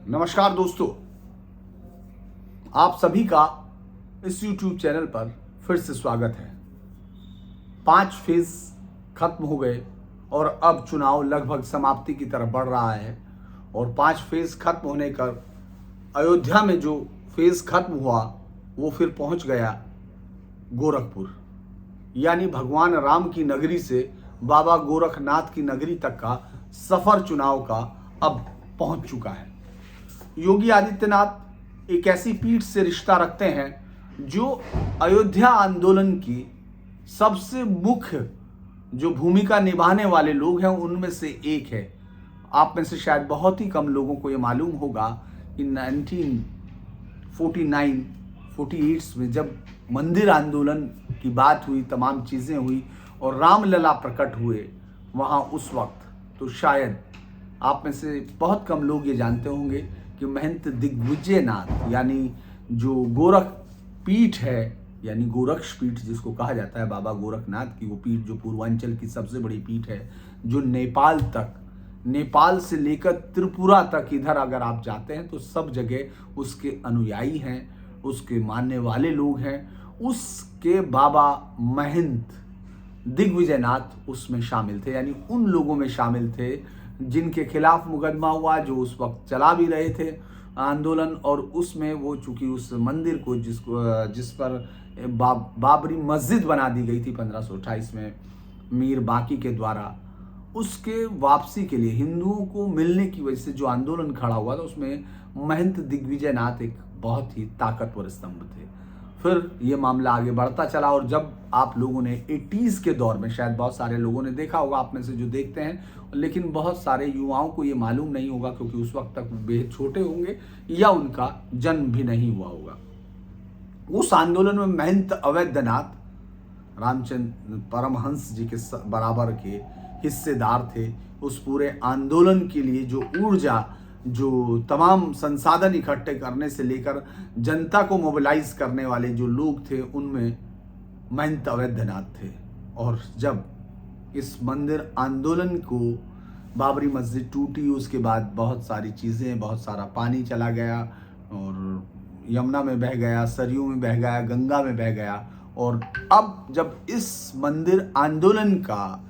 नमस्कार दोस्तों, आप सभी का इस YouTube चैनल पर फिर से स्वागत है। 5 फेज खत्म हो गए और अब चुनाव लगभग समाप्ति की तरफ बढ़ रहा है और 5 फेज खत्म होने कर अयोध्या में जो फेज खत्म हुआ वो फिर पहुंच गया गोरखपुर, यानी भगवान राम की नगरी से बाबा गोरखनाथ की नगरी तक का सफर चुनाव का अब पहुंच चुका है। योगी आदित्यनाथ एक ऐसी पीठ से रिश्ता रखते हैं जो अयोध्या आंदोलन की सबसे मुख्य जो भूमिका निभाने वाले लोग हैं उनमें से एक है। आप में से शायद बहुत ही कम लोगों को ये मालूम होगा कि 1949-48 में जब मंदिर आंदोलन की बात हुई, तमाम चीज़ें हुई और रामलला प्रकट हुए वहाँ उस वक्त, तो शायद आप में से बहुत कम लोग ये जानते होंगे कि महंत दिग्विजयनाथ यानी जो गोरख पीठ है, यानी गोरक्ष पीठ जिसको कहा जाता है, बाबा गोरखनाथ की वो पीठ जो पूर्वांचल की सबसे बड़ी पीठ है, जो नेपाल से लेकर त्रिपुरा तक इधर अगर आप जाते हैं तो सब जगह उसके अनुयायी हैं, उसके मानने वाले लोग हैं। उसके बाबा महंत दिग्विजयनाथ उसमें शामिल थे, यानी उन लोगों में शामिल थे जिनके खिलाफ मुकदमा हुआ, जो उस वक्त चला भी रहे थे आंदोलन। और उसमें वो चूंकि उस मंदिर को जिस पर बाबरी मस्जिद बना दी गई थी 1528 में मीर बाकी के द्वारा, उसके वापसी के लिए हिंदुओं को मिलने की वजह से जो आंदोलन खड़ा हुआ था उसमें महंत दिग्विजयनाथ एक बहुत ही ताकतवर स्तंभ थे। फिर ये मामला आगे बढ़ता चला और जब आप लोगों ने 80s के दौर में, शायद बहुत सारे लोगों ने देखा होगा आप में से जो देखते हैं, लेकिन बहुत सारे युवाओं को ये मालूम नहीं होगा क्योंकि उस वक्त तक बेहद छोटे होंगे या उनका जन्म भी नहीं हुआ होगा। उस आंदोलन में महंत अवैधनाथ रामचंद्र परमहंस जी के बराबर के हिस्सेदार थे। उस पूरे आंदोलन के लिए जो ऊर्जा, जो तमाम संसाधन इकट्ठे करने से लेकर जनता को मोबिलाइज करने वाले जो लोग थे उनमें महंत अवैधनाथ थे। और जब इस मंदिर आंदोलन को बाबरी मस्जिद टूटी, उसके बाद बहुत सारी चीज़ें, बहुत सारा पानी चला गया और यमुना में बह गया, सरयू में बह गया, गंगा में बह गया। और अब जब इस मंदिर आंदोलन का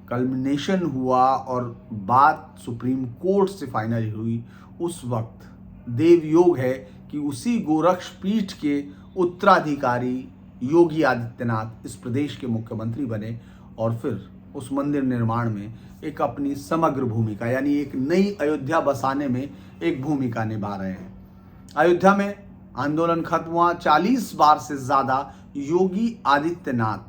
कल्मिनेशन हुआ और बात सुप्रीम कोर्ट से फाइनल हुई, उस वक्त देव योग है कि उसी गोरक्ष पीठ के उत्तराधिकारी योगी आदित्यनाथ इस प्रदेश के मुख्यमंत्री बने और फिर उस मंदिर निर्माण में एक अपनी समग्र भूमिका, यानी एक नई अयोध्या बसाने में एक भूमिका निभा रहे हैं। अयोध्या में आंदोलन खत्म हुआ, 40 बार से ज़्यादा योगी आदित्यनाथ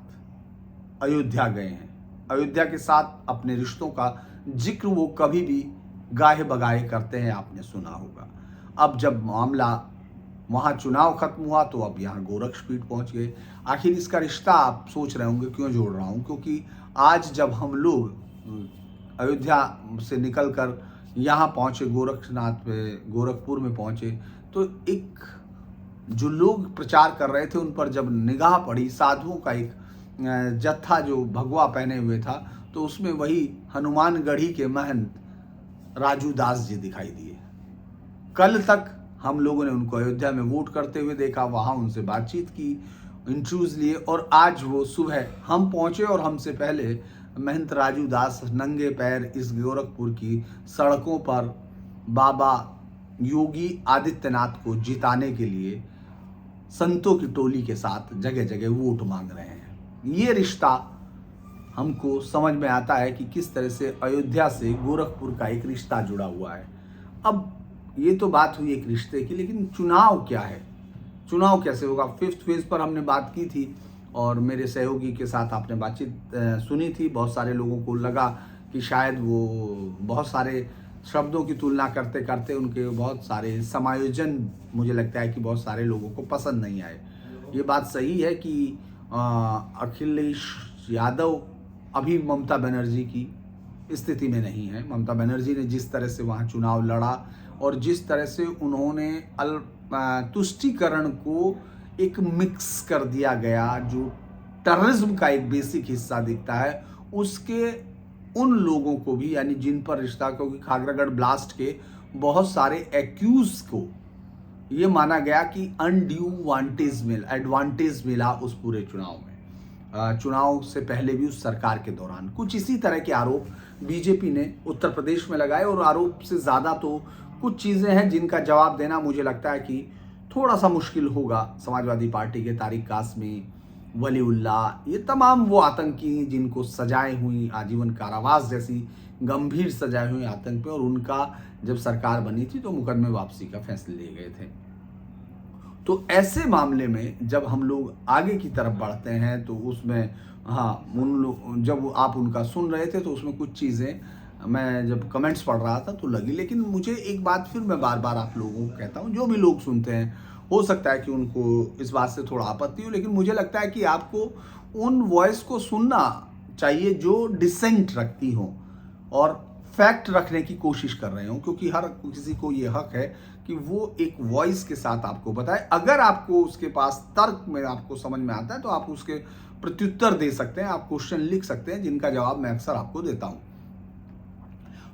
अयोध्या गए हैं। अयोध्या के साथ अपने रिश्तों का जिक्र वो कभी भी गाहे बगाहे करते हैं, आपने सुना होगा। अब जब मामला वहाँ चुनाव खत्म हुआ तो अब यहाँ गोरक्ष पीठ पहुँच गए। आखिर इसका रिश्ता आप सोच रहे होंगे क्यों जोड़ रहा हूँ, क्योंकि आज जब हम लोग अयोध्या से निकलकर यहाँ पहुँचे, गोरखनाथ पे गोरखपुर में पहुँचे, तो एक जो लोग प्रचार कर रहे थे उन पर जब निगाह पड़ी, साधुओं का एक जत्था जो भगवा पहने हुए था, तो उसमें वही हनुमानगढ़ी के महंत राजू दास जी दिखाई दिए। कल तक हम लोगों ने उनको अयोध्या में वोट करते हुए देखा, वहाँ उनसे बातचीत की, इंटरव्यूज लिए, और आज वो सुबह हम पहुँचे और हमसे पहले महंत राजू दास नंगे पैर इस गोरखपुर की सड़कों पर बाबा योगी आदित्यनाथ को जिताने के लिए संतों की टोली के साथ जगह जगह वोट मांग रहे हैं। ये रिश्ता हमको समझ में आता है कि किस तरह से अयोध्या से गोरखपुर का एक रिश्ता जुड़ा हुआ है। अब ये तो बात हुई एक रिश्ते की, लेकिन चुनाव क्या है, चुनाव कैसे होगा? 5th फेज पर हमने बात की थी और मेरे सहयोगी के साथ आपने बातचीत सुनी थी। बहुत सारे लोगों को लगा कि शायद वो बहुत सारे शब्दों की तुलना करते करते उनके बहुत सारे समायोजन, मुझे लगता है कि बहुत सारे लोगों को पसंद नहीं आए। ये बात सही है कि अखिलेश यादव अभी ममता बनर्जी की स्थिति में नहीं है। ममता बनर्जी ने जिस तरह से वहाँ चुनाव लड़ा और जिस तरह से उन्होंने तुष्टीकरण को एक मिक्स कर दिया गया, जो टेररिज्म का एक बेसिक हिस्सा दिखता है, उसके उन लोगों को भी, यानी जिन पर रिश्ता, क्योंकि खागरागढ़ ब्लास्ट के बहुत सारे एक्यूज को ये माना गया कि अनड्यू एडवांटेज मिला उस पूरे चुनाव में। चुनाव से पहले भी उस सरकार के दौरान कुछ इसी तरह के आरोप बीजेपी ने उत्तर प्रदेश में लगाए, और आरोप से ज़्यादा तो कुछ चीज़ें हैं जिनका जवाब देना मुझे लगता है कि थोड़ा सा मुश्किल होगा। समाजवादी पार्टी के तारिक कासमी, वलीउल्लाह, ये तमाम वो आतंकी जिनको सजाएं हुई आजीवन कारावास जैसी गंभीर सजाए हुए आतंक पे, और उनका जब सरकार बनी थी तो मुकदमे वापसी का फैसले लिए गए थे। तो ऐसे मामले में जब हम लोग आगे की तरफ बढ़ते हैं तो उसमें जब आप उनका सुन रहे थे तो उसमें कुछ चीज़ें मैं जब कमेंट्स पढ़ रहा था तो लगी। लेकिन मुझे एक बात फिर मैं बार बार आप लोगों को कहता हूँ, जो भी लोग सुनते हैं हो सकता है कि उनको इस बात से थोड़ा आपत्ति हो, लेकिन मुझे लगता है कि आपको उन वॉइस को सुनना चाहिए जो डिसेंट रखती हो और फैक्ट रखने की कोशिश कर रहे हो, क्योंकि हर किसी को ये हक है कि वो एक वॉइस के साथ आपको बताए। अगर आपको उसके पास तर्क में आपको समझ में आता है तो आप उसके प्रत्युत्तर दे सकते हैं, आप क्वेश्चन लिख सकते हैं जिनका जवाब मैं अक्सर आपको देता हूं।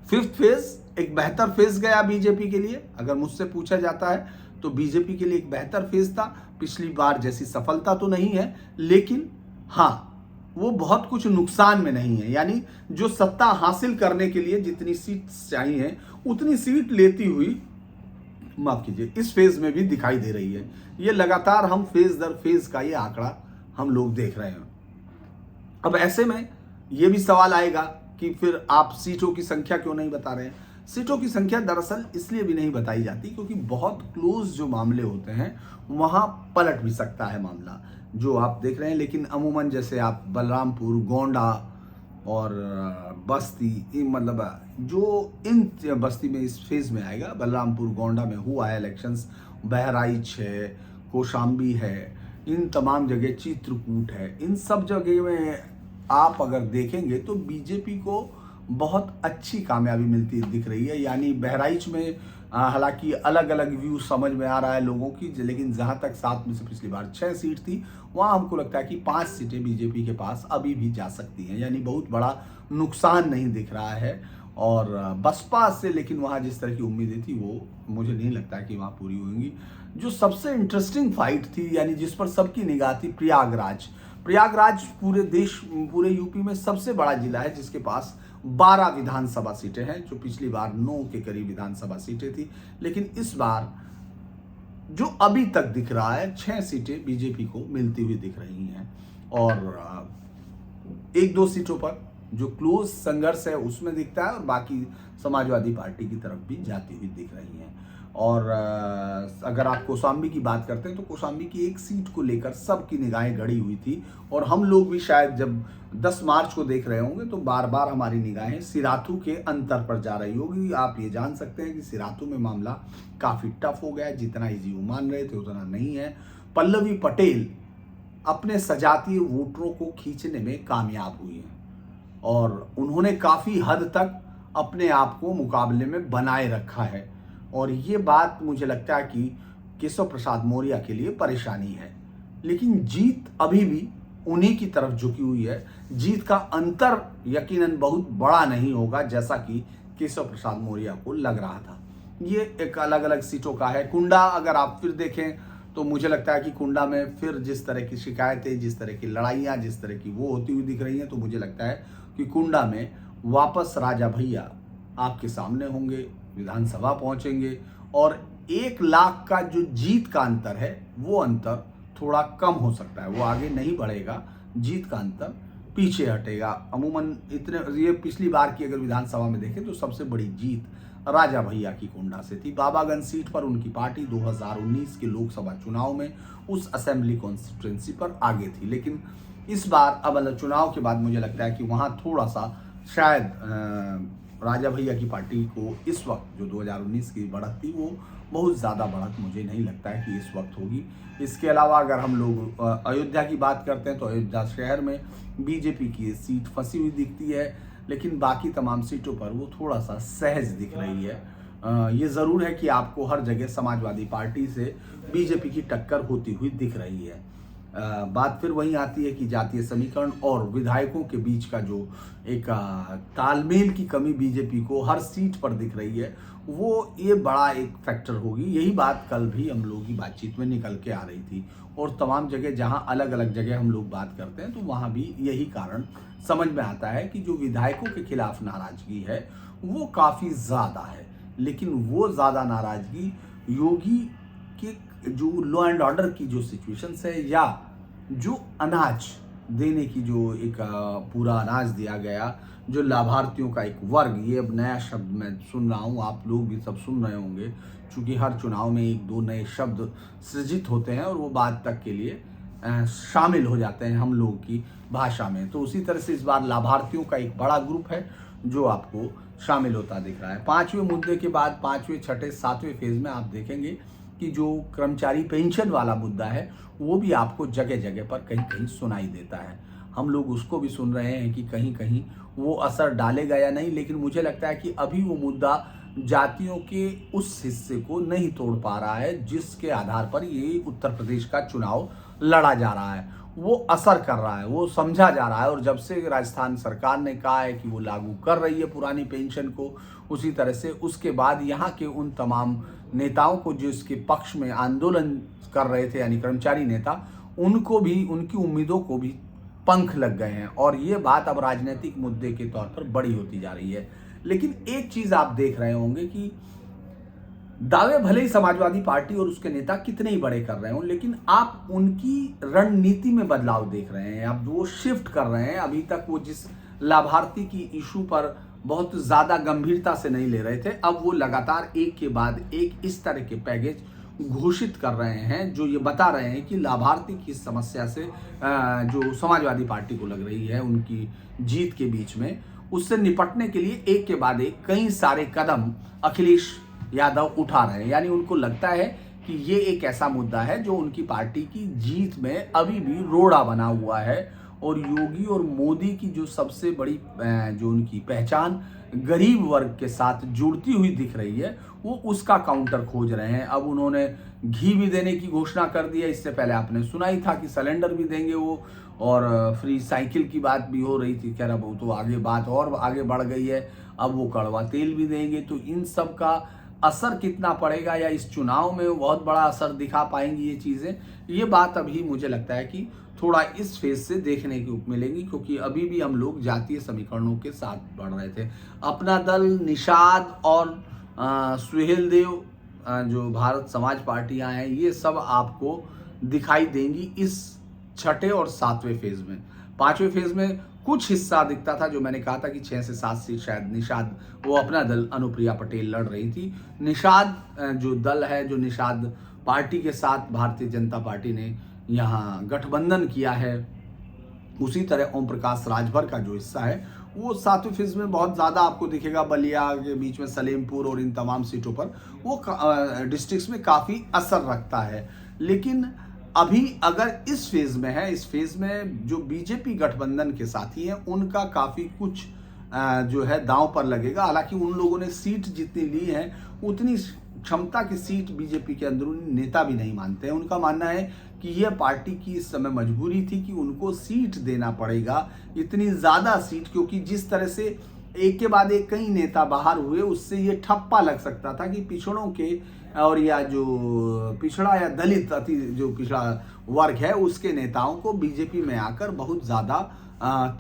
फिफ्थ फेज एक बेहतर फेज गया बीजेपी के लिए, अगर मुझसे पूछा जाता है तो बीजेपी के लिए एक बेहतर फेज था। पिछली बार जैसी सफलता तो नहीं है, लेकिन हाँ वो बहुत कुछ नुकसान में नहीं है। यानी जो सत्ता हासिल करने के लिए जितनी सीट चाहिए उतनी सीट लेती हुई, माफ कीजिए, इस फेज में भी दिखाई दे रही है। ये लगातार हम फेज दर फेज का ये आंकड़ा हम लोग देख रहे हैं। अब ऐसे में ये भी सवाल आएगा कि फिर आप सीटों की संख्या क्यों नहीं बता रहे हैं। सीटों की संख्या दरअसल इसलिए भी नहीं बताई जाती क्योंकि बहुत क्लोज जो मामले होते हैं वहां पलट भी सकता है मामला, जो आप देख रहे हैं। लेकिन अमूमन जैसे आप बलरामपुर, गोंडा और बस्ती, मतलब जो इन बस्ती में इस फेज में आएगा, बलरामपुर गोंडा में हुआ है इलेक्शंस, बहराइच है, कौशाम्बी है, इन तमाम जगह, चित्रकूट है, इन सब जगह में आप अगर देखेंगे तो बीजेपी को बहुत अच्छी कामयाबी मिलती दिख रही है। यानी बहराइच में हालांकि अलग अलग व्यू समझ में आ रहा है लोगों की, लेकिन जहां तक 7 में से पिछली बार 6 सीट थी, वहां हमको लगता है कि 5 सीटें बीजेपी के पास अभी भी जा सकती हैं। यानी बहुत बड़ा नुकसान नहीं दिख रहा है। और बसपा से लेकिन वहां जिस तरह की उम्मीदें थी वो मुझे नहीं लगता है कि वहां पूरी होंगी। जो सबसे इंटरेस्टिंग फाइट थी, यानी जिस पर सबकी निगाह थी, प्रयागराज पूरे यूपी में सबसे बड़ा जिला है जिसके पास 12 विधानसभा सीटें हैं, जो पिछली बार 9 के करीब विधानसभा सीटें थी। लेकिन इस बार जो अभी तक दिख रहा है 6 सीटें बीजेपी को मिलती हुई दिख रही हैं, और 1-2 सीटों पर जो क्लोज संघर्ष है उसमें दिखता है, और बाकी समाजवादी पार्टी की तरफ भी जाती हुई दिख रही हैं। और अगर आप कौशाम्बी की बात करते हैं तो कौशाम्बी की एक सीट को लेकर सबकी निगाहें गड़ी हुई थी, और हम लोग भी शायद जब 10 मार्च को देख रहे होंगे तो बार बार हमारी निगाहें सिराथू के अंतर पर जा रही होगी। आप ये जान सकते हैं कि सिराथू में मामला काफ़ी टफ हो गया है, जितना ईजी वो मान रहे थे उतना नहीं है। पल्लवी पटेल अपने सजातीय वोटरों को खींचने में कामयाब हुई हैं, और उन्होंने काफ़ी हद तक अपने आप को मुकाबले में बनाए रखा है। और ये बात मुझे लगता है कि केशव प्रसाद मौर्य के लिए परेशानी है, लेकिन जीत अभी भी उन्हीं की तरफ झुकी हुई है। जीत का अंतर यकीनन बहुत बड़ा नहीं होगा जैसा कि केशव प्रसाद मौर्य को लग रहा था। ये एक अलग अलग सीटों का है। कुंडा अगर आप फिर देखें तो मुझे लगता है कि कुंडा में फिर जिस तरह की शिकायतें, जिस तरह की लड़ाइयाँ, जिस तरह की वो होती हुई दिख रही हैं, तो मुझे लगता है कि कुंडा में वापस राजा भैया आपके सामने होंगे, विधानसभा पहुंचेंगे, और 1 लाख का जो जीत का अंतर है वो अंतर थोड़ा कम हो सकता है, वो आगे नहीं बढ़ेगा, जीत का अंतर पीछे हटेगा। अमूमन ये पिछली बार की अगर विधानसभा में देखें तो सबसे बड़ी जीत राजा भैया की कुंडा से थी। बाबागंज सीट पर उनकी पार्टी 2019 के लोकसभा चुनाव में उस असेंबली कॉन्स्टिट्यूंसी पर आगे थी, लेकिन इस बार अब चुनाव के बाद मुझे लगता है कि वहाँ थोड़ा सा शायद राजा भैया की पार्टी को इस वक्त जो 2019 की बढ़त थी वो बहुत ज़्यादा बढ़त मुझे नहीं लगता है कि इस वक्त होगी। इसके अलावा अगर हम लोग अयोध्या की बात करते हैं तो अयोध्या शहर में बीजेपी की सीट फंसी हुई दिखती है, लेकिन बाकी तमाम सीटों पर वो थोड़ा सा सहज दिख रही है। ये ज़रूर है कि आपको हर जगह समाजवादी पार्टी से बीजेपी की टक्कर होती हुई दिख रही है। बात फिर वहीं आती है कि जातीय समीकरण और विधायकों के बीच का जो एक तालमेल की कमी बीजेपी को हर सीट पर दिख रही है, वो ये बड़ा एक फैक्टर होगी। यही बात कल भी हम लोगों की बातचीत में निकल के आ रही थी, और तमाम जगह जहां अलग अलग जगह हम लोग बात करते हैं तो वहां भी यही कारण समझ में आता है कि जो विधायकों के खिलाफ नाराजगी है वो काफ़ी ज़्यादा है। लेकिन वो ज़्यादा नाराजगी योगी के जो लॉ एंड ऑर्डर की जो सिचुएशंस है, या जो अनाज देने की जो एक पूरा अनाज दिया गया, जो लाभार्थियों का एक वर्ग, ये अब नया शब्द मैं सुन रहा हूँ, आप लोग भी सब सुन रहे होंगे, क्योंकि हर चुनाव में एक दो नए शब्द सृजित होते हैं और वो बाद तक के लिए शामिल हो जाते हैं हम लोगों की भाषा में। तो उसी तरह से इस बार लाभार्थियों का एक बड़ा ग्रुप है जो आपको शामिल होता दिख रहा है। 5वें मुद्दे के बाद 5वें, 6ठे, 7वें फेज में आप देखेंगे कि जो कर्मचारी पेंशन वाला मुद्दा है वो भी आपको जगह जगह पर कहीं कहीं सुनाई देता है। हम लोग उसको भी सुन रहे हैं कि कहीं कहीं वो असर डालेगा या नहीं, लेकिन मुझे लगता है कि अभी वो मुद्दा जातियों के उस हिस्से को नहीं तोड़ पा रहा है जिसके आधार पर ये उत्तर प्रदेश का चुनाव लड़ा जा रहा है। वो असर कर रहा है, वो समझा जा रहा है। और जब से राजस्थान सरकार ने कहा है कि वो लागू कर रही है पुरानी पेंशन को, उसी तरह से उसके बाद यहाँ के उन तमाम नेताओं को जो इसके पक्ष में आंदोलन कर रहे थे, यानी कर्मचारी नेता, उनको भी, उनकी उम्मीदों को भी पंख लग गए हैं और ये बात अब राजनीतिक मुद्दे के तौर पर बड़ी होती जा रही है। लेकिन एक चीज आप देख रहे होंगे कि दावे भले ही समाजवादी पार्टी और उसके नेता कितने ही बड़े कर रहे हो, लेकिन आप उनकी रणनीति में बदलाव देख रहे हैं। अब वो शिफ्ट कर रहे हैं। अभी तक वो जिस लाभार्थी की इशू पर बहुत ज्यादा गंभीरता से नहीं ले रहे थे, अब वो लगातार एक के बाद एक इस तरह के पैकेज घोषित कर रहे हैं जो ये बता रहे हैं कि लाभार्थी की समस्या से जो समाजवादी पार्टी को लग रही है उनकी जीत के बीच में, उससे निपटने के लिए एक के बाद एक कई सारे कदम अखिलेश यादव उठा रहे हैं। यानी उनको लगता है कि ये एक ऐसा मुद्दा है जो उनकी पार्टी की जीत में अभी भी रोड़ा बना हुआ है, और योगी और मोदी की जो सबसे बड़ी जो उनकी पहचान गरीब वर्ग के साथ जुड़ती हुई दिख रही है, वो उसका काउंटर खोज रहे हैं। अब उन्होंने घी भी देने की घोषणा कर दी है। इससे पहले आपने सुना ही था कि सिलेंडर भी देंगे वो, और फ्री साइकिल की बात भी हो रही थी। कह रहा वो तो आगे बात और आगे बढ़ गई है, अब वो कड़वा तेल भी देंगे। तो इन सब का असर कितना पड़ेगा, या इस चुनाव में बहुत बड़ा असर दिखा पाएंगी ये चीज़ें, ये बात अभी मुझे लगता है कि थोड़ा इस फेज से देखने को मिलेगी, क्योंकि अभी भी हम लोग जातीय समीकरणों के साथ बढ़ रहे थे। अपना दल, निषाद और सुहेल देव, जो भारत समाज पार्टियां हैं, ये सब आपको दिखाई देंगी इस 6ठे और 7वें फेज में। 5वें फेज में कुछ हिस्सा दिखता था, जो मैंने कहा था कि 6 से 7 सीट शायद निषाद, वो अपना दल अनुप्रिया पटेल लड़ रही थी। निषाद जो दल है, जो निषाद पार्टी के साथ भारतीय जनता पार्टी ने यहाँ गठबंधन किया है, उसी तरह ओम प्रकाश राजभर का जो हिस्सा है वो 7वें फेज में बहुत ज़्यादा आपको दिखेगा। बलिया के बीच में सलेमपुर और इन तमाम सीटों पर वो डिस्ट्रिक्ट्स में काफ़ी असर रखता है। लेकिन अभी अगर इस फेज में है, इस फेज में जो बीजेपी गठबंधन के साथी हैं उनका काफ़ी कुछ जो है दांव पर लगेगा। हालांकि उन लोगों ने सीट जितनी ली है उतनी क्षमता की सीट बीजेपी के अंदरूनी नेता भी नहीं मानते हैं। उनका मानना है कि यह पार्टी की इस समय मजबूरी थी कि उनको सीट देना पड़ेगा, इतनी ज़्यादा सीट, क्योंकि जिस तरह से एक के बाद एक कई नेता बाहर हुए, उससे ये ठप्पा लग सकता था कि पिछड़ों के और या जो पिछड़ा या दलित अति जो पिछड़ा वर्ग है उसके नेताओं को बीजेपी में आकर बहुत ज़्यादा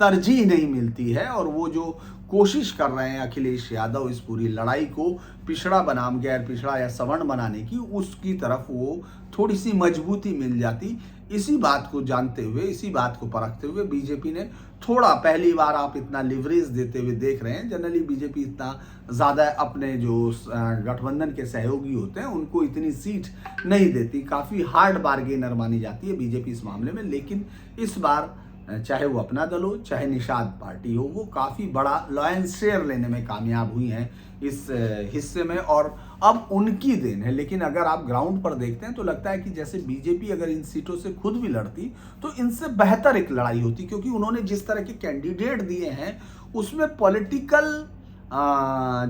तरजीह नहीं मिलती है। और वो जो कोशिश कर रहे हैं अखिलेश यादव इस पूरी लड़ाई को पिछड़ा बनाम गैर पिछड़ा या सवर्ण बनाने की, उसकी तरफ वो थोड़ी सी मजबूती मिल जाती। इसी बात को जानते हुए, इसी बात को परखते हुए बीजेपी ने थोड़ा, पहली बार आप इतना लिवरेज देते हुए देख रहे हैं। जनरली बीजेपी इतना ज़्यादा अपने जो गठबंधन के सहयोगी होते हैं उनको इतनी सीट नहीं देती, काफ़ी हार्ड बार्गेनर मानी जाती है बीजेपी इस मामले में। लेकिन इस बार चाहे वो अपना दल हो चाहे निषाद पार्टी हो, वो काफ़ी बड़ा लॉयन शेयर लेने में कामयाब हुई हैं इस हिस्से में, और अब उनकी देन है। लेकिन अगर आप ग्राउंड पर देखते हैं तो लगता है कि जैसे बीजेपी अगर इन सीटों से खुद भी लड़ती तो इनसे बेहतर एक लड़ाई होती, क्योंकि उन्होंने जिस तरह के कैंडिडेट दिए हैं उसमें पॉलिटिकल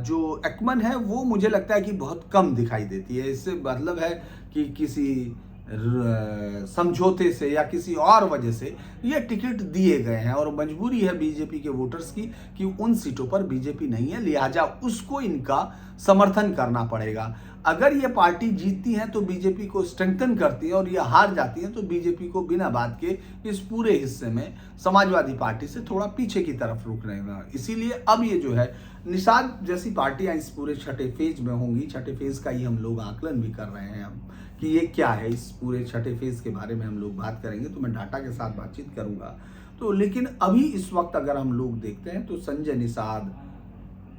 जो एक्मन है वो मुझे लगता है कि बहुत कम दिखाई देती है। इससे मतलब है कि किसी समझौते से या किसी और वजह से ये टिकट दिए गए हैं और मजबूरी है बीजेपी के वोटर्स की कि उन सीटों पर बीजेपी नहीं है, लिहाजा उसको इनका समर्थन करना पड़ेगा। अगर ये पार्टी जीतती है तो बीजेपी को स्ट्रेंथन करती है और ये हार जाती है तो बीजेपी को बिना बात के इस पूरे हिस्से में समाजवादी पार्टी से थोड़ा पीछे की तरफ रुकने का। इसीलिए अब ये जो है निषाद जैसी पार्टियां इस पूरे छठे फेज में होंगी। छठे फेज का ही हम लोग आकलन भी कर रहे हैं अब कि ये क्या है, इस पूरे छठे फेज के बारे में हम लोग बात करेंगे तो मैं डाटा के साथ बातचीत करूंगा। तो लेकिन अभी इस वक्त अगर हम लोग देखते हैं तो संजय निषाद,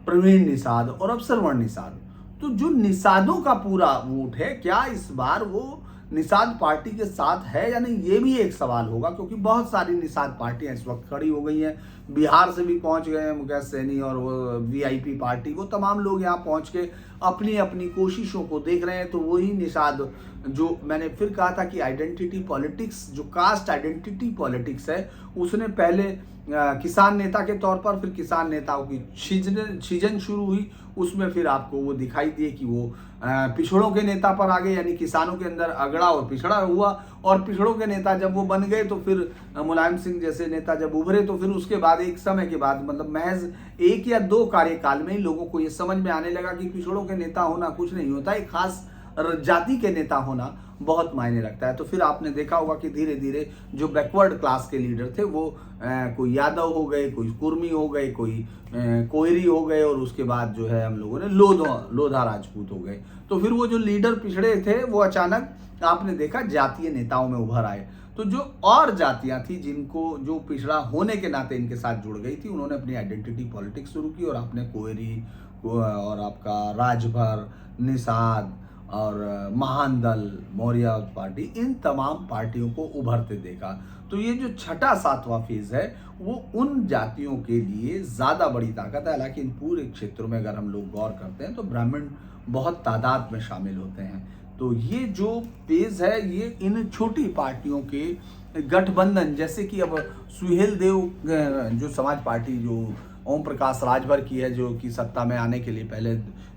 प्रवीण निषाद और अब श्रवण निषाद, तो जो निषादों का पूरा वोट है क्या इस बार वो निषाद पार्टी के साथ है या नहीं, ये भी एक सवाल होगा, क्योंकि बहुत सारी निषाद पार्टियां इस वक्त खड़ी हो गई हैं। बिहार से भी पहुंच गए हैं मुकेश सहनी और वो वीआईपी पार्टी, वो तमाम लोग यहाँ पहुंच के अपनी अपनी कोशिशों को देख रहे हैं। तो वही निषाद जो मैंने फिर कहा था कि आइडेंटिटी पॉलिटिक्स, जो कास्ट आइडेंटिटी पॉलिटिक्स है, उसने पहले किसान नेता के तौर पर, फिर किसान नेताओं की सीजन शुरू हुई, उसमें फिर आपको वो दिखाई दिए कि वो पिछड़ों के नेता पर आ गए, यानी किसानों के अंदर अगड़ा और पिछड़ा हुआ। और पिछड़ों के नेता जब वो बन गए तो फिर मुलायम सिंह जैसे नेता जब उभरे तो फिर उसके बाद एक समय के बाद, मतलब महज 1 या 2 कार्यकाल में ही लोगों को ये समझ में आने लगा कि पिछड़ों के नेता होना कुछ नहीं होता, एक खास जाति के नेता होना बहुत मायने रखता है। तो फिर आपने देखा होगा कि धीरे धीरे जो बैकवर्ड क्लास के लीडर थे वो कोई यादव हो गए, कोई कुर्मी हो गए, कोई कोयरी हो गए, और उसके बाद जो है हम लोगों ने लोधा राजपूत हो गए। तो फिर वो जो लीडर पिछड़े थे वो अचानक आपने देखा जातीय नेताओं में उभर आए। तो जो और जातियां थी जिनको, जो पिछड़ा होने के नाते इनके साथ जुड़ गई थी, उन्होंने अपनी आइडेंटिटी पॉलिटिक्स शुरू की और आपने कोयरी और आपका राजभर, निषाद और महान दल, मौर्य पार्टी, इन तमाम पार्टियों को उभरते देखा। तो ये जो छठा 7वां फेज है वो उन जातियों के लिए ज़्यादा बड़ी ताकत है। हालांकि इन पूरे क्षेत्रों में अगर हम लोग गौर करते हैं तो ब्राह्मण बहुत तादाद में शामिल होते हैं। तो ये जो फेज है ये इन छोटी पार्टियों के गठबंधन, जैसे कि अब सुहेल देव जो समाज पार्टी जो ओम प्रकाश राजभर की है, जो कि सत्ता में आने के लिए पहले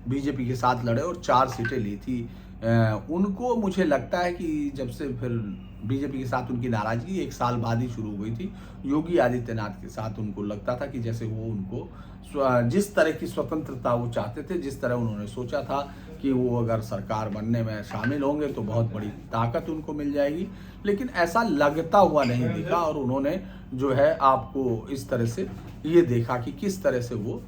बीजेपी के साथ लड़े और 4 सीटें ली थी, उनको मुझे लगता है कि जब से फिर बीजेपी के साथ उनकी नाराजगी 1 साल बाद ही शुरू हो गई थी, योगी आदित्यनाथ के साथ उनको लगता था कि जैसे वो उनको जिस तरह की स्वतंत्रता वो चाहते थे, जिस तरह उन्होंने सोचा था कि वो अगर सरकार बनने में शामिल होंगे तो बहुत बड़ी ताकत उनको मिल जाएगी, लेकिन ऐसा लगता हुआ नहीं दिखा। और उन्होंने जो है आपको इस तरह से ये देखा कि किस तरह से वो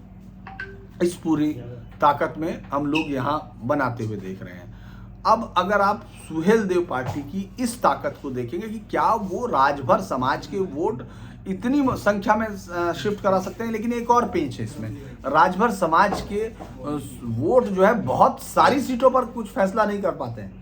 इस पूरी ताकत में हम लोग यहाँ बनाते हुए देख रहे हैं। अब अगर आप सुहेल देव पार्टी की इस ताकत को देखेंगे कि क्या वो राजभर समाज के वोट इतनी संख्या में शिफ्ट करा सकते हैं, लेकिन एक और पेंच है इसमें, राजभर समाज के वोट जो है बहुत सारी सीटों पर कुछ फैसला नहीं कर पाते हैं।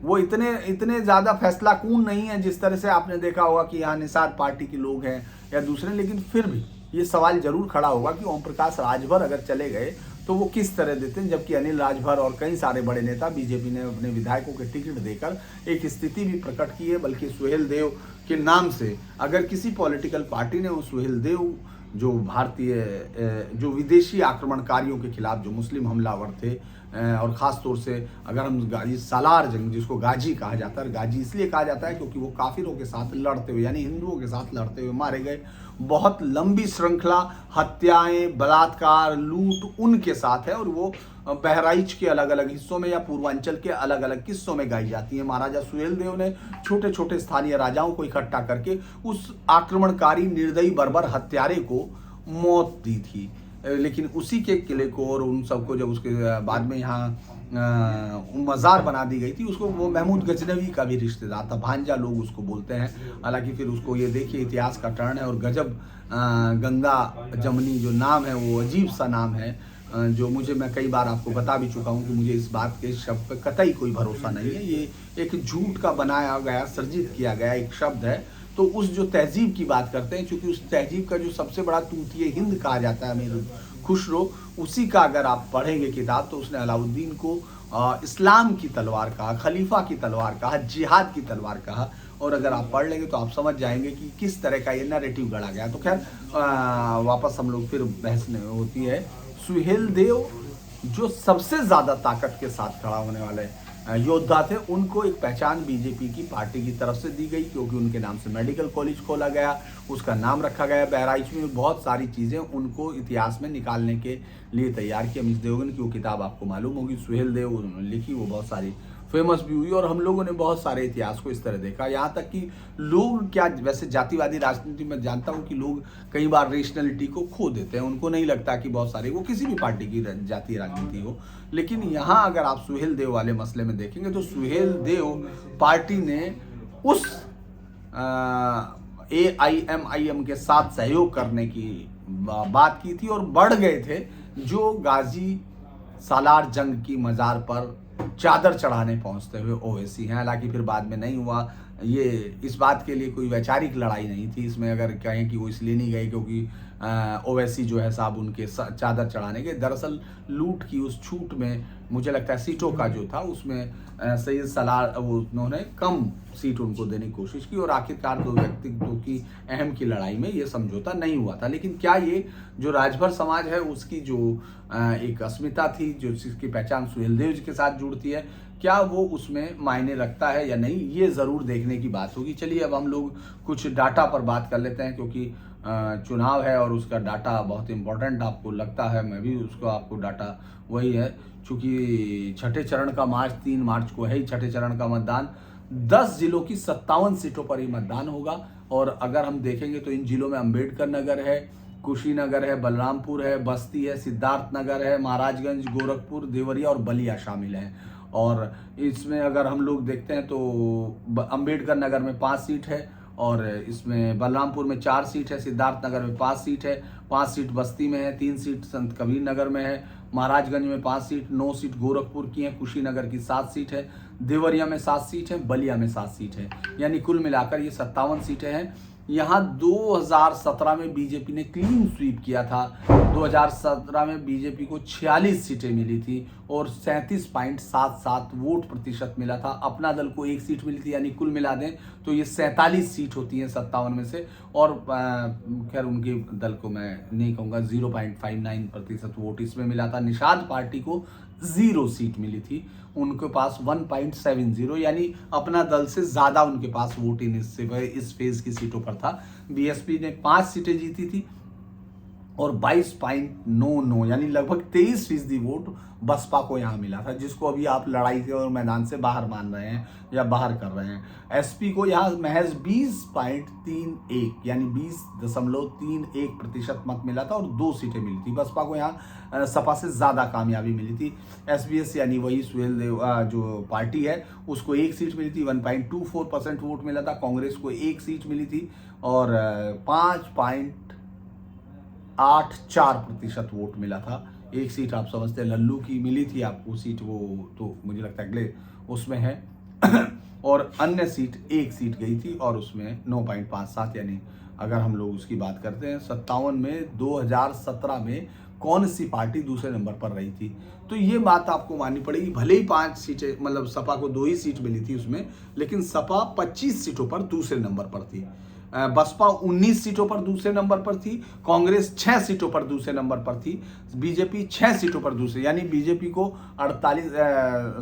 वो इतने ज़्यादा फैसला कून नहीं है जिस तरह से आपने देखा होगा कि यहाँ निषाद पार्टी के लोग हैं या दूसरे, लेकिन फिर भी ये सवाल जरूर खड़ा होगा कि ओम प्रकाश राजभर अगर चले गए तो वो किस तरह देते हैं, जबकि अनिल राजभर और कई सारे बड़े नेता बीजेपी ने अपने विधायकों के टिकट देकर एक स्थिति भी प्रकट की है। बल्कि सुहेल देव के नाम से अगर किसी पॉलिटिकल पार्टी ने वो सुहेल देव जो भारतीय जो विदेशी आक्रमणकारियों के खिलाफ जो मुस्लिम हमलावर थे, और ख़ास तौर से अगर हम गाजी सालार जंग जिसको गाजी कहा जाता है, गाजी इसलिए कहा जाता है क्योंकि वो काफिरों के साथ लड़ते हुए यानी हिंदुओं के साथ लड़ते हुए मारे गए। बहुत लंबी श्रृंखला हत्याएं, बलात्कार, लूट उनके साथ है और वो बहराइच के अलग अलग हिस्सों में या पूर्वांचल के अलग अलग किस्सों में गाई जाती है। महाराजा सुहेल देव ने छोटे छोटे स्थानीय राजाओं को इकट्ठा करके उस आक्रमणकारी निर्दयी बर्बर हत्यारे को मौत दी थी। लेकिन उसी के किले को और उन सबको जब उसके बाद में यहाँ मज़ार बना दी गई थी, उसको वो महमूद गजनवी का भी रिश्तेदार था, भांजा लोग उसको बोलते हैं। हालांकि फिर उसको ये देखिए इतिहास का टर्न है और गजब गंगा जमनी जो नाम है वो अजीब सा नाम है, जो मैं कई बार आपको बता भी चुका हूँ कि मुझे इस बात के शब्द पर कतई कोई भरोसा नहीं है। ये एक झूठ का बनाया गया, सर्जित किया गया एक शब्द है। तो उस जो तहजीब की बात करते हैं, क्योंकि उस तहजीब का जो सबसे बड़ा तूतिए हिंद कहा जाता है अमीर खुसरो, उसी का अगर आप पढ़ेंगे किताब तो उसने अलाउद्दीन को इस्लाम की तलवार कहा, खलीफा की तलवार कहा, जिहाद की तलवार कहा। और अगर आप पढ़ लेंगे तो आप समझ जाएंगे कि किस तरह का ये नैरेटिव गढ़ा गया। तो खैर वापस हम लोग फिर बहस होती है। सुहेल देव जो सबसे ज़्यादा ताकत के साथ खड़ा होने वाले योद्धा थे, उनको एक पहचान बीजेपी की पार्टी की तरफ से दी गई, क्योंकि उनके नाम से मेडिकल कॉलेज खोला गया, उसका नाम रखा गया बहराइच में। बहुत सारी चीज़ें उनको इतिहास में निकालने के लिए तैयार की। अमित देवगन की वो किताब आपको मालूम होगी, सुहेल देव, उन्होंने लिखी, वो बहुत सारी फेमस भी हुई और हम लोगों ने बहुत सारे इतिहास को इस तरह देखा। यहाँ तक कि लोग क्या, वैसे जातिवादी राजनीति में जानता हूँ कि लोग कई बार रेशनलिटी को खो देते हैं, उनको नहीं लगता कि बहुत सारे, वो किसी भी पार्टी की जातीय राजनीति हो। लेकिन यहाँ अगर आप सुहेल देव वाले मसले में देखेंगे तो सुहेल देव पार्टी ने उस AIMIM के साथ सहयोग करने की बात की थी और बढ़ गए थे, जो गाजी सालार जंग की मज़ार पर चादर चढ़ाने पहुंचते हुए ओवैसी हैं। हालांकि फिर बाद में नहीं हुआ, ये इस बात के लिए कोई वैचारिक लड़ाई नहीं थी इसमें, अगर कहें कि वो इसलिए नहीं गए क्योंकि ओवैसी जो है साहब उनके चादर चढ़ाने के, दरअसल लूट की उस छूट में मुझे लगता है सीटों का जो था उसमें सैयद सलार उन्होंने कम सीट उनको देने की कोशिश की और आखिरकार दो व्यक्तित्वों की अहम की लड़ाई में ये समझौता नहीं हुआ था। लेकिन क्या ये जो राजभर समाज है उसकी जो एक अस्मिता थी, जो जिसकी पहचान सुहेल देव के साथ जुड़ती है, क्या वो उसमें मायने रखता है या नहीं, ये ज़रूर देखने की बात होगी। चलिए अब हम लोग कुछ डाटा पर बात कर लेते हैं, क्योंकि चुनाव है और उसका डाटा बहुत इम्पोर्टेंट आपको लगता है, मैं भी उसको आपको डाटा वही है, चूँकि छठे चरण का 3 मार्च को है ही छठे चरण का मतदान। 10 जिलों की 57 सीटों पर ही मतदान होगा और अगर हम देखेंगे तो इन जिलों में अम्बेडकर नगर है, कुशीनगर है, बलरामपुर है, बस्ती है, सिद्धार्थ नगर है, महाराजगंज, गोरखपुर, देवरिया और बलिया शामिल हैं। और इसमें अगर हम लोग देखते हैं तो अम्बेडकर नगर में 5 सीट है और इसमें बलरामपुर में 4 सीट है, सिद्धार्थ नगर में 5 सीट है, 5 सीट बस्ती में है, 3 सीट संत कबीर नगर में है, महाराजगंज में 5 सीट, 9 सीट गोरखपुर की है, कुशीनगर की 7 सीट है, देवरिया में 7 सीट है, बलिया में 7 सीट है, यानी कुल मिलाकर ये 57 सीटें हैं। यहाँ 2017 में बीजेपी ने क्लीन स्वीप किया था। 2017 में बीजेपी को 46 सीटें मिली थी और 37.77 वोट प्रतिशत मिला था। अपना दल को 1 सीट मिली थी, यानी कुल मिला दें तो ये 47 सीट होती हैं 57 में से। और खैर उनके दल को मैं नहीं कहूँगा, 0.59% वोट इसमें मिला था। निषाद पार्टी को 0 सीट मिली थी, उनके पास 1.70, यानी अपना दल से ज़्यादा उनके पास वोट इस फेज की सीटों पर था। बीएसपी ने 5 सीटें जीती थी और 22.99 यानी लगभग 23% वोट बसपा को यहाँ मिला था, जिसको अभी आप लड़ाई के और मैदान से बाहर मान रहे हैं या बाहर कर रहे हैं। एसपी को यहाँ महज 20.31 यानी 20.31% मत मिला था और 2 सीटें मिली थी। बसपा को यहाँ सपा से ज़्यादा कामयाबी मिली थी। एसबीएस यानी वही सुहेल देव जो पार्टी है उसको 1 सीट मिली थी, 1.24% वोट मिला था। कांग्रेस को 1 सीट मिली थी और 5.84% वोट मिला था। 1 सीट आप समझते हैं लल्लू की मिली थी आपको सीट, वो तो मुझे लगता है अगले उसमें है और अन्य सीट 1 सीट गई थी और उसमें 9.57 यानी अगर हम लोग उसकी बात करते हैं 57 में 2017 में कौन सी पार्टी दूसरे नंबर पर रही थी, तो ये बात आपको माननी पड़ेगी। भले ही 5 सीटें, मतलब सपा को 2 ही सीट मिली थी उसमें, लेकिन सपा 25 सीटों पर दूसरे नंबर पर थी। बसपा 19 सीटों पर दूसरे नंबर पर थी, कांग्रेस 6 सीटों पर दूसरे नंबर पर थी, बीजेपी 6 सीटों पर दूसरे, यानी बीजेपी को 48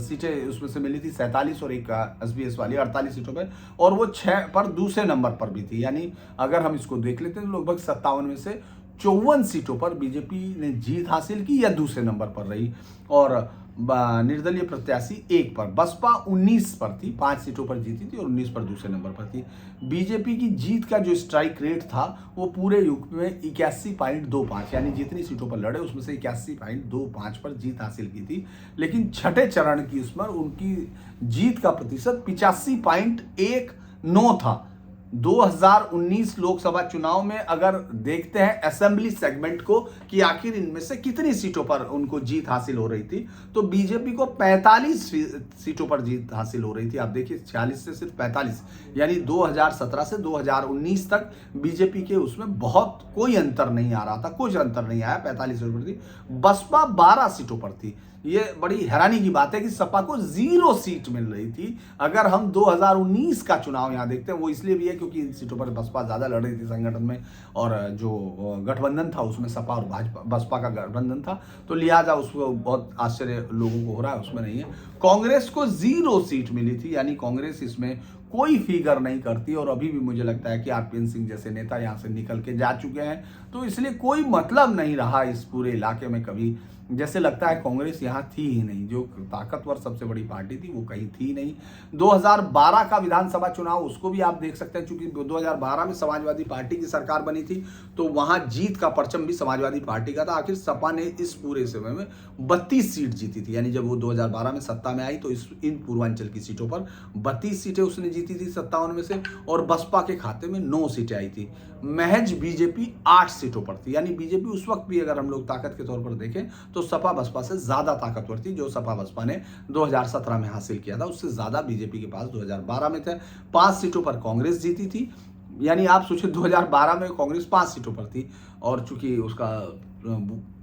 सीटें उसमें से मिली थी, 47 और एक एसबीएस वाली 48 सीटों पर, और वो 6 पर दूसरे नंबर पर भी थी। यानी अगर हम इसको देख लेते हैं तो लगभग 57 में से 54 सीटों पर बीजेपी ने जीत हासिल की या दूसरे नंबर पर रही और निर्दलीय प्रत्याशी 1 पर। बसपा 19 पर थी, 5 सीटों पर जीती थी और 19 पर दूसरे नंबर पर थी। बीजेपी की जीत का जो स्ट्राइक रेट था वो पूरे युग में 81.25 यानी जितनी सीटों पर लड़े उसमें से 81.25 पर जीत हासिल की थी। लेकिन छठे चरण की उसमें उनकी जीत का प्रतिशत 85.19 था। 2019 लोकसभा चुनाव में अगर देखते हैं असेंबली सेगमेंट को कि आखिर इनमें से कितनी सीटों पर उनको जीत हासिल हो रही थी, तो बीजेपी को 45 सीटों पर जीत हासिल हो रही थी। आप देखिए 46 से सिर्फ 45, यानी 2017 से 2019 तक बीजेपी के उसमें बहुत कोई अंतर नहीं आ रहा था, कुछ अंतर नहीं आया, 45 सीटों पर थी। बसपा 12 सीटों पर थी, ये बड़ी हैरानी की बात है कि सपा को 0 सीट मिल रही थी। अगर हम 2019 का चुनाव यहाँ देखते हैं, वो इसलिए भी है क्योंकि इन सीटों पर बसपा ज़्यादा लड़ रही थी संगठन में, और जो गठबंधन था उसमें सपा और भाजपा बसपा का गठबंधन था, तो लिहाजा उसको बहुत आश्चर्य लोगों को हो रहा है, उसमें नहीं है। कांग्रेस को 0 सीट मिली थी, यानी कांग्रेस इसमें कोई फिगर नहीं करती, और अभी भी मुझे लगता है कि आरपीएन सिंह जैसे नेता यहाँ से निकल के जा चुके हैं, तो इसलिए कोई मतलब नहीं रहा इस पूरे इलाके में कभी। जैसे लगता है कांग्रेस यहाँ थी ही नहीं, जो ताकतवर सबसे बड़ी पार्टी थी वो कहीं थी नहीं। 2012 का विधानसभा चुनाव, उसको भी आप देख सकते हैं, चूंकि 2012 में समाजवादी पार्टी की सरकार बनी थी, तो वहां जीत का परचम भी समाजवादी पार्टी का था। आखिर सपा ने इस पूरे समय में 32 सीट जीती थी, यानी जब वो 2012 में सत्ता में आई तो इन पूर्वांचल की सीटों पर 32 सीटें उसने जीती थी 57 में से, और बसपा के खाते में 9 सीटें आई थी। महज बीजेपी 8 सीटों पर थी, यानी बीजेपी उस वक्त भी अगर हम लोग ताकत के तौर पर देखें तो सपा बसपा से ज्यादा ताकतवर थी। जो सपा बसपा ने 2017 में हासिल किया था उससे ज्यादा बीजेपी के पास 2012 में थे। 5 सीटों पर कांग्रेस जीती थी, यानी आप सोचिए 2012 में कांग्रेस 5 सीटों पर थी, और चूंकि उसका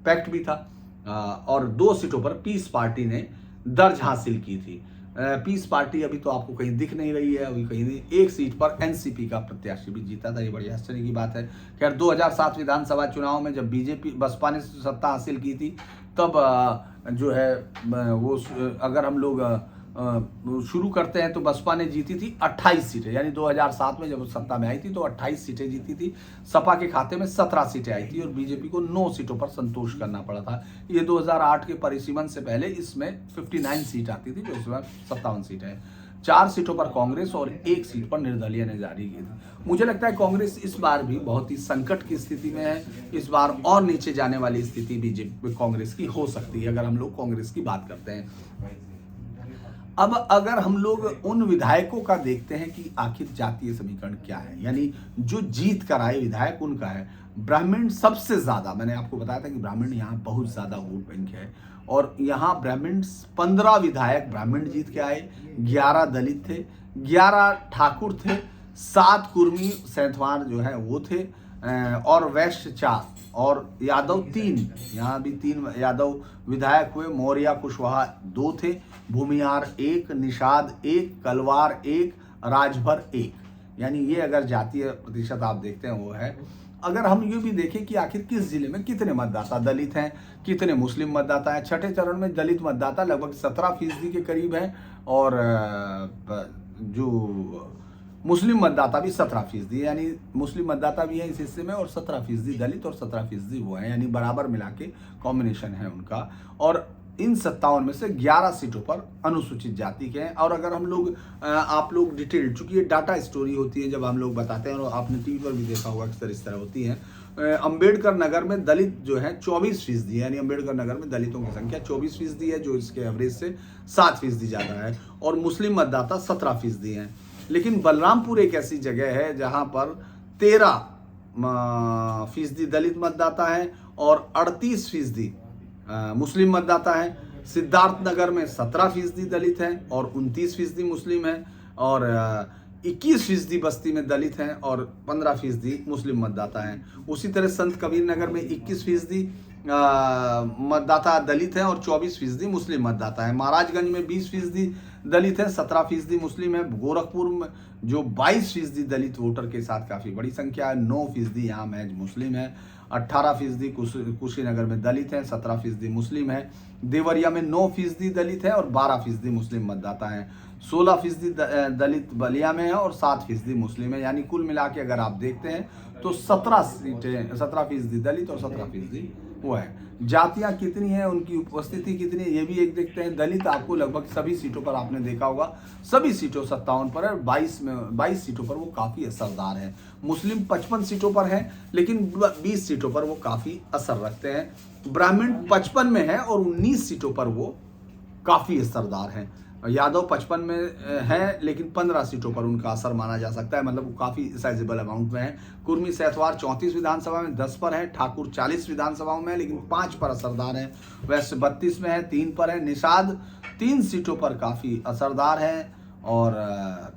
पैक्ट भी था, और 2 सीटों पर पीस पार्टी ने दर्ज हासिल की थी। पीस पार्टी अभी तो आपको कहीं दिख नहीं रही है, अभी कहीं नहीं। 1 सीट पर एनसीपी का प्रत्याशी भी जीता था, ये बड़ी आश्चर्य की बात है। खैर 2007 विधानसभा चुनाव में जब बीजेपी बसपा ने सत्ता हासिल की थी, तब जो है वो अगर हम लोग शुरू करते हैं तो बसपा ने जीती थी 28 सीटें, यानी 2007 में जब सत्ता में आई थी तो 28 सीटें जीती थी। सपा के खाते में 17 सीटें आई थी, और बीजेपी को 9 सीटों पर संतोष करना पड़ा था। ये 2008 के परिसीमन से पहले इसमें 59 सीट आती थी, जो इस बार 57 सीटें हैं। 4 सीटों पर कांग्रेस और 1 सीट पर निर्दलीय ने जारी की थी। मुझे लगता है कांग्रेस इस बार भी बहुत ही संकट की स्थिति में है। इस बार और नीचे जाने वाली स्थिति बीजेपी कांग्रेस की हो सकती है, अगर हम लोग कांग्रेस की बात करते हैं। अब अगर हम लोग उन विधायकों का देखते हैं कि आखिर जातीय समीकरण क्या है, यानी जो जीत कर आए विधायक उनका है। ब्राह्मण सबसे ज्यादा, मैंने आपको बताया था कि ब्राह्मण यहाँ बहुत ज्यादा वोट बैंक है, और यहाँ ब्राह्मण 15 विधायक ब्राह्मण जीत के आए, 11 दलित थे, 11 ठाकुर थे, 7 कुर्मी सैंथवार जो है वो थे, और वैश्य 4 और यादव 3। यहाँ भी 3 यादव विधायक हुए। मौर्य कुशवाहा 2 थे, भूमियार 1, निषाद 1, कलवार 1, राजभर 1। यानी ये अगर जातीय प्रतिशत आप देखते हैं वो है। अगर हम ये भी देखें कि आखिर किस जिले में कितने मतदाता दलित हैं, कितने मुस्लिम मतदाता हैं। छठे चरण में दलित मतदाता लगभग 17% के करीब है, और जो मुस्लिम मतदाता भी 17%, यानी मुस्लिम मतदाता भी है इस हिस्से में, और 17% दलित और 17% वो है, यानी बराबर मिला के कॉम्बिनेशन है उनका। और इन 57 में से 11 सीटों पर अनुसूचित जाति के हैं। और अगर हम लोग आप लोग डिटेल, चूंकि ये डाटा स्टोरी होती है जब हम लोग बताते हैं, और आपने टीवी पर भी देखा होगा अक्सर इस तरह होती है। अंबेडकर नगर में दलित जो है 24%, यानी अंबेडकर नगर में दलितों की संख्या 24% है, जो इसके एवरेज से 7% ज्यादा है, और मुस्लिम मतदाता 17% हैं। लेकिन बलरामपुर एक ऐसी जगह है जहां पर 13% दलित मतदाता है और 38% मुस्लिम मतदाता है। सिद्धार्थनगर में 17% दलित हैं और 29% मुस्लिम हैं, और 21% बस्ती में दलित हैं और 15% मुस्लिम मतदाता हैं। उसी तरह संत कबीर नगर में 21% मतदाता दलित हैं और 24% मुस्लिम मतदाता है। महाराजगंज में 20% दलित हैं, 17% मुस्लिम है। गोरखपुर में जो 22% दलित वोटर के साथ काफी बड़ी संख्या है, 9% यहाँ महज मुस्लिम है। 18% कुशीनगर में दलित हैं, 17% मुस्लिम है। देवरिया में 9% दलित है और 12% मुस्लिम मतदाता हैं। 16% दलित बलिया में है और 7% मुस्लिम है। यानी कुल मिला के अगर आप देखते हैं तो 17% दलित और 17% वो है। जातियां कितनी हैं, उनकी उपस्थिति कितनी है, ये भी एक देखते हैं। दलित आपको लगभग सभी सीटों पर आपने देखा होगा, सभी सीटों 57 पर है, 22 सीटों पर वो काफी असरदार है। मुस्लिम 55 सीटों पर है, लेकिन 20 सीटों पर वो काफी असर रखते हैं। ब्राह्मण 55 में है और 19 सीटों पर वो काफी असरदार हैं। यादव 55 में है, लेकिन 15 सीटों पर उनका असर माना जा सकता है, मतलब वो काफी साइजेबल अमाउंट में है। कुर्मी सैथवार 34 विधानसभा में 10 पर है। ठाकुर 40 विधानसभाओं में, लेकिन 5 पर असरदार है। वैश्य 32 में है, 3 पर है। निषाद 3 सीटों पर काफी असरदार है और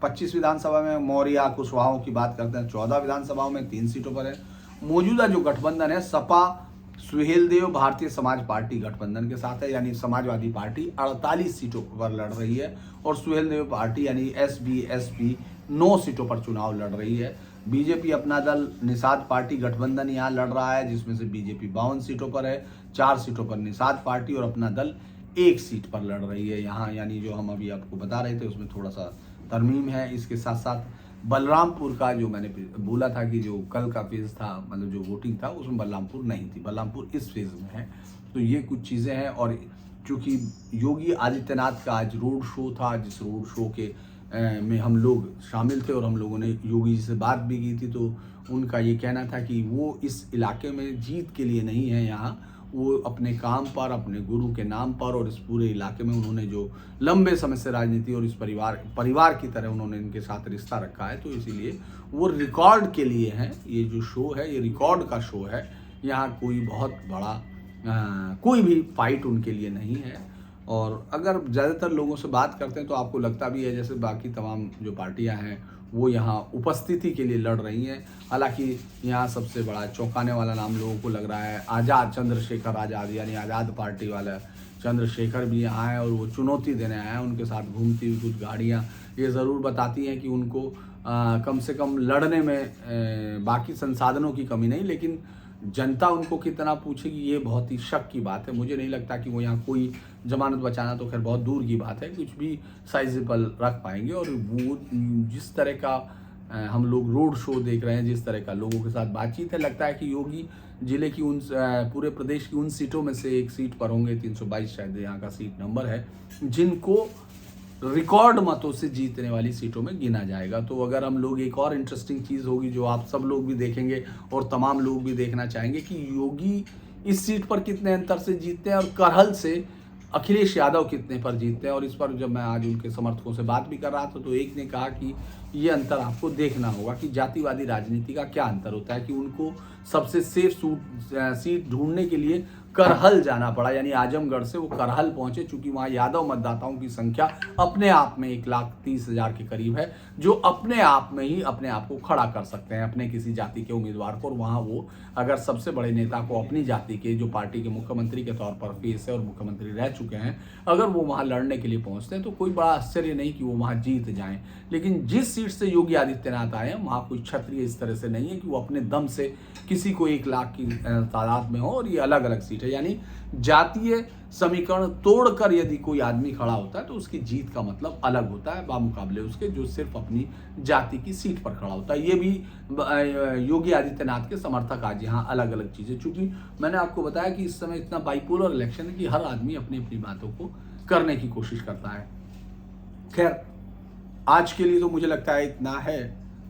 25 विधानसभा में। मौर्य कुशवाहों की बात करते हैं 14 विधानसभाओं में, 3 सीटों पर है। मौजूदा जो गठबंधन है, सपा सुहेलदेव भारतीय समाज पार्टी गठबंधन के साथ है, यानी समाजवादी पार्टी 48 सीटों पर लड़ रही है और सुहेलदेव पार्टी यानी SBSP 9 सीटों पर चुनाव लड़ रही है। बीजेपी अपना दल निषाद पार्टी गठबंधन यहाँ लड़ रहा है, जिसमें से बीजेपी 52 सीटों पर है, 4 सीटों पर निषाद पार्टी और अपना दल 1 सीट पर लड़ रही है यहाँ, यानी जो हम अभी आपको बता रहे थे उसमें थोड़ा सा तरमीम है। इसके साथ साथ बलरामपुर का जो मैंने बोला था कि जो कल का फेज था, मतलब जो वोटिंग था उसमें बलरामपुर नहीं थी, बलरामपुर इस फेज में है। तो ये कुछ चीज़ें हैं। और चूँकि योगी आदित्यनाथ का आज रोड शो था, जिस रोड शो के में हम लोग शामिल थे और हम लोगों ने योगी जी से बात भी की थी, तो उनका ये कहना था कि वो इस इलाके में जीत के लिए नहीं है यहाँ, वो अपने काम पर, अपने गुरु के नाम पर और इस पूरे इलाके में उन्होंने जो लंबे समय से राजनीति और इस परिवार की तरह उन्होंने इनके साथ रिश्ता रखा है, तो इसीलिए वो रिकॉर्ड के लिए हैं। ये जो शो है ये रिकॉर्ड का शो है, यहाँ कोई बहुत बड़ा कोई भी फाइट उनके लिए नहीं है। और अगर ज़्यादातर लोगों से बात करते हैं तो आपको लगता भी है जैसे बाकी तमाम जो पार्टियां हैं वो यहाँ उपस्थिति के लिए लड़ रही हैं। हालांकि यहाँ सबसे बड़ा चौंकाने वाला नाम लोगों को लग रहा है आज़ाद, चंद्रशेखर आज़ाद, यानी आज़ाद पार्टी वाला चंद्रशेखर भी यहाँ आए और वो चुनौती देने आए हैं। उनके साथ घूमती हुई कुछ गाड़ियाँ ये ज़रूर बताती हैं कि उनको कम से कम लड़ने में बाकी संसाधनों की कमी नहीं, लेकिन जनता उनको कितना पूछेगी ये बहुत ही शक की बात है। मुझे नहीं लगता कि वो यहाँ कोई जमानत बचाना तो खैर बहुत दूर की बात है, कुछ भी साइजेबल रख पाएंगे। और वो जिस तरह का हम लोग रोड शो देख रहे हैं, जिस तरह का लोगों के साथ बातचीत है, लगता है कि योगी जिले की उन पूरे प्रदेश की उन सीटों में से एक सीट पर होंगे, 322 शायद यहाँ का सीट नंबर है, जिनको रिकॉर्ड मतों से जीतने वाली सीटों में गिना जाएगा। तो अगर हम लोग एक और इंटरेस्टिंग चीज़ होगी जो आप सब लोग भी देखेंगे और तमाम लोग भी देखना चाहेंगे कि योगी इस सीट पर कितने अंतर से जीतते हैं और करहल से अखिलेश यादव कितने पर जीतते हैं। और इस पर जब मैं आज उनके समर्थकों से बात भी कर रहा था तो एक ने कहा कि ये अंतर आपको देखना होगा कि जातिवादी राजनीति का क्या अंतर होता है, कि उनको सबसे सेफ सीट ढूंढने के लिए करहल जाना पड़ा, यानी आजमगढ़ से वो करहल पहुंचे, चूंकि वहां यादव मतदाताओं की संख्या अपने आप में 1,30,000 के करीब है, जो अपने आप में ही अपने आप को खड़ा कर सकते हैं अपने किसी जाति के उम्मीदवार को। और वहां वो अगर सबसे बड़े नेता को अपनी जाति के, जो पार्टी के मुख्यमंत्री के तौर पर फेस है और मुख्यमंत्री रह चुके हैं, अगर वो वहां लड़ने के लिए पहुंचते हैं तो कोई बड़ा आश्चर्य नहीं कि वो वहां जीत जाएं। लेकिन जिस सीट से योगी आदित्यनाथ आए हैं वहां कोई क्षत्रिय इस तरह से नहीं है कि वो अपने दम से किसी को 1 लाख की तादाद में हो, और ये अलग अलग सीट है, यानी जातीय समीकरण तोड़कर यदि कोई आदमी खड़ा होता है तो उसकी जीत का मतलब अलग होता है बामुकाबले उसके जो सिर्फ अपनी जाति की सीट पर खड़ा होता है। ये भी योगी आदित्यनाथ के समर्थक आज यहाँ अलग अलग चीजें, चूंकि मैंने आपको बताया कि इस समय इतना बाइपोलर इलेक्शन है कि हर आदमी अपनी अपनी बातों को करने की कोशिश करता है। खैर आज के लिए तो मुझे लगता है इतना है,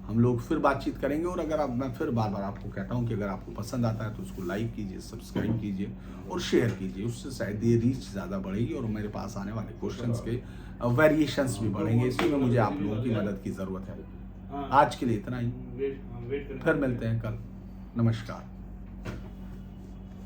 हम लोग फिर बातचीत करेंगे। और अगर मैं फिर बार बार आपको कहता हूं कि अगर आपको पसंद आता है तो उसको लाइक कीजिए, सब्सक्राइब कीजिए और शेयर कीजिए, उससे शायद ये रीच ज़्यादा बढ़ेगी और मेरे पास आने वाले क्वेश्चंस के वेरिएशंस भी बढ़ेंगे। इसमें मुझे आप लोगों की मदद की ज़रूरत है। आज के लिए इतना ही, फिर मिलते हैं कल। नमस्कार।